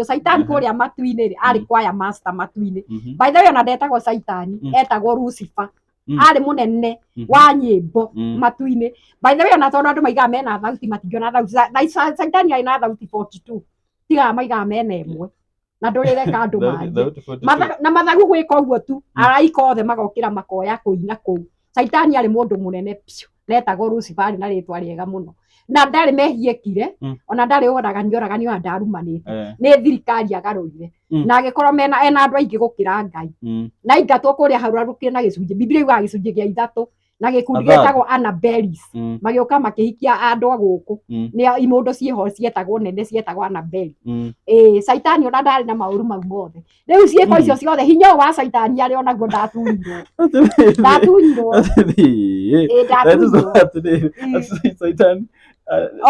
Saitani kuria matu-ini ari kwaya master matu-ini. By the way ona ndetagwo Saitani etagwo Lucifer. Ari munene wa nyimbo matu-ini. By the way ona tondu andu maiga mena thauti matingiona thauti. Saitani ari na thauti 42. Tiga maiga mena imwe. Na ndurire ka andu mari. Na mathagu gwika uguo tu. Araika othe magokira makoya kuina kuu. Saitani ari mundu munene piu. Netagwo Lucifer ari na ritwa riega muno. Na ndari mehiekire ona ndari oragani wa ndarumanite ni thirikari agarurire na agikorwo mena andu aingi gukira Ngai na ingatwo kuria harurarukire na gicunje Biblia iuga gicunje gia 3 na gikundi getagwo Annabelles magioka makihikia andu aguku ni imundu cieho cietagwo nene cietagwo Annabelle Saitani ona ndari na mauru mau mothe riu cieko icio ciothe hinya wa Saitani ari ona guo ndaturirwo Saitani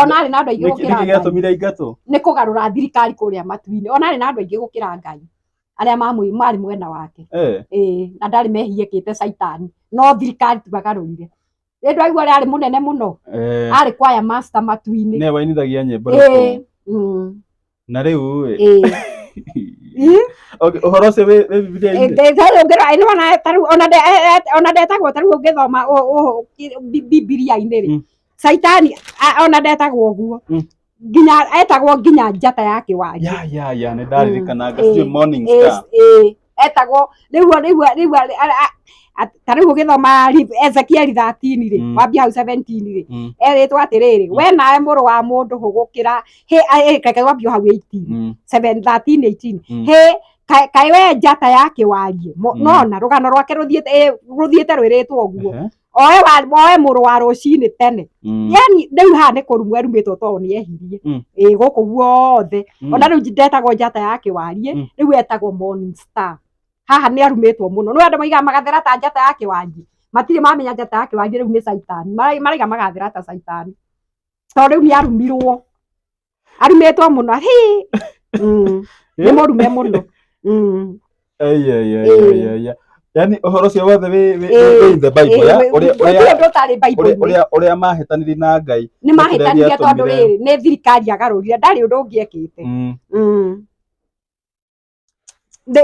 ona ari na andu aingi gukira Ngai ni kugarura thirikari kuria matu-ini ona ari na andu aingi gukira Ngai aria mari mwena wake na ndari mehiekite Saitani no thirikari tubagarurire ndu aigua ari munene muno ari kwaya master matu-ini ne wainithagia nyimbo na riu okay uhoro ucio wi Biblia-ini ona ndetagwo taru ungithoma Biblia-ini ri Saitani ona ndetagwo guo nginya etagwo nginya njata yake waje ya ne ndaririkana gacio morning star etagwo riu taru ungithoma Ezekiel 13 ri wambia hau 17 ri eritwa atiriri we nae muru wa mundu hugukira kake wambia hau 18 13 18 kai we njata yake warie nona rugano rwake ruthiete rwiritwo guo oe muru wa rucini tene yani riu ha ni kurumu erumitwo to ni ehirie guku guothe ona riu ndetagwo njata yake warie riu etagwo morning star haha ni arumitwo muno no andu maiga magathera ta njata yake warie matire mamenya njata yake warie riu ni Saitani maraiga magathera ta Saitani to riu ni arumirwo arumitwo muno ni murume muno yani uhoro ucio wothe wi the Bible uria mahetaniri na Ngai ni mahetanirie tondu riri ni thirikari agarurire ndari undu ungiekite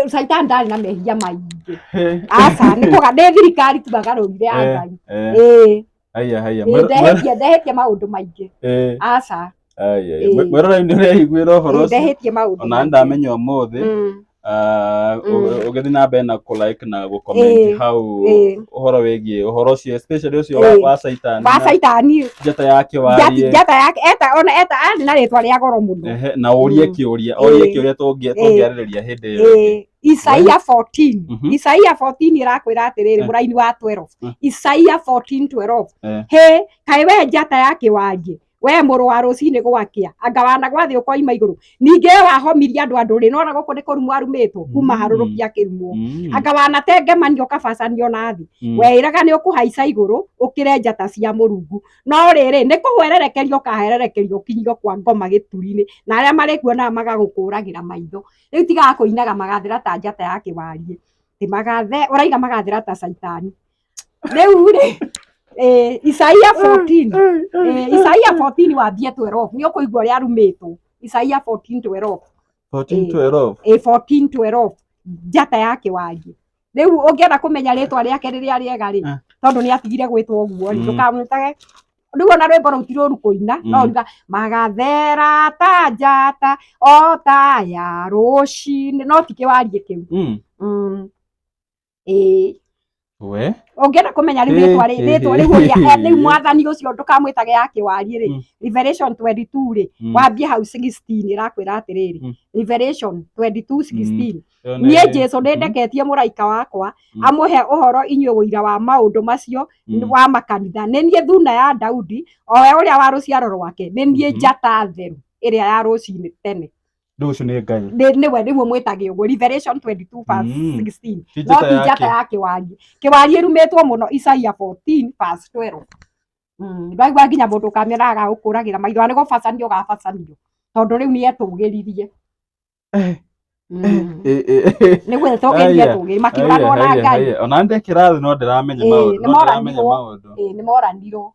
Saitani ndari na mehia maingi aca ni kuga ni thirikari tu agarurire Ngai ndehetie maundu maingi aca mwerora-ini uria higuira uhoro ucio ndehetie maundu ona ndamenya umuthi ugethi na mbere na ku-like na gu-comment hau uhoro wigie uhoro ucio especially ucio wa Saitani njata yake warie eta ari na ritwa ria goro muno na urie kiuria tungiaririria hindi iyo Isaia 14 irakwira atiriri muraini wa 12 Isaia 14:12 kai we njata yake warie we muru wa rucini gwakia anga wana gwathi ukoima iguru ninge wahomirie andu ri nona guku ni kurumu arumitwo kuma harurukia kirumu anga wana tengemanio kabacanio nathi weiraga ni ukuhaica iguru ukire njata cia Murungu no riri ni kuhwererekerio kahererekerio kinyio kwa ngoma gituri-ini na aria mari kuona magagukuragira maitho riu tiga kuinaga magathira ta njata yake warie ti magathe uraiga magathira ta Saitani riu ri Isaia 14 wambie 12 ni ukuigua ria arumitwo Isaia 14:12 njata yake warie riu ungienda kumenya ritwa riake riria riega ri tondu ni atigire gwitwo uguo ndukamwitage riu ona rwimbo ruu ti ruru kuina no ruga magathera ta njata o ta ya rucini no tikiwarie kiu we ungienda kumenya riu ritwa riu riu mwathani ucio ndukamwitage yake warie ri Revelation 22 ri wambie hau 16 irakwira atiriri Revelation 22:16 nie Jesu nindeketie muraika wakwa amuhe uhoro inyue wira wa maundu macio wa makanitha ni nie thuna ya Daudi owe uria wa ruciaro rwake ni nie njata theru iria ya rucini tene nducio ni Ngai niwe niwe mwitage uguo Revelation 22:16 no ti njata yake warie kiwarie rumitwo muno Isaia 14:12 ndwaigua nginya mundu kameraga ukuragira maitho ni gubacanio gabacanio tondu riu ni etugiririe ni gwetũgĩria tũgĩ makiuranwo na Ngai ona ndekĩra thĩ no ndĩramenya maũndũ ni moranirwo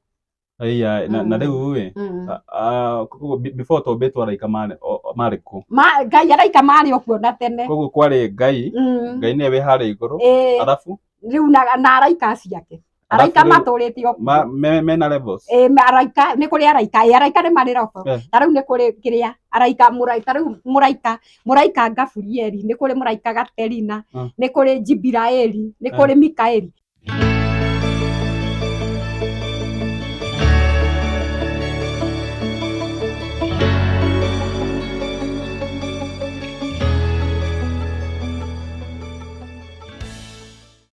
Aya na riu we before to betwa araika mariku Ngai araika mari okuo na tene koguo kwari Ngai newe hari iguru arafu riu na araika ciake araika maturite okuo mena levels araika ni kuri araika ni mari roko ta riu ni kuri kiria araika muraika riu muraika Gafurieli ni kuri muraika Gaterina ni kuri Jibraeli ni kuri Mikaeli